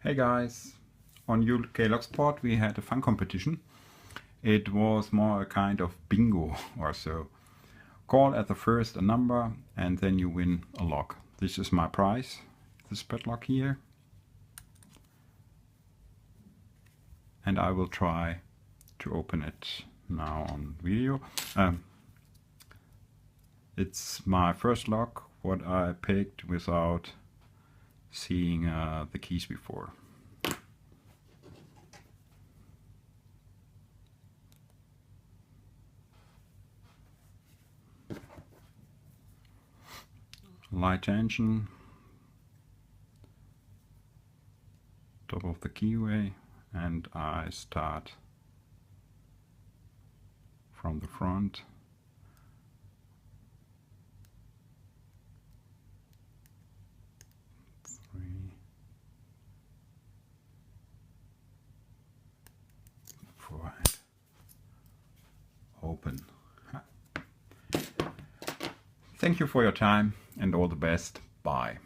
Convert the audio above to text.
Hey guys, on UKLocksport we had a fun competition. It was more a kind of bingo or so. Call at the first a number and then you win a lock. This is my prize, this padlock here. And I will try to open it now on video. It's my first lock, what I picked without seeing the keys before. Light tension, top of the keyway, and I start from the front. Three, four, open. Thank you for your time and all the best. Bye.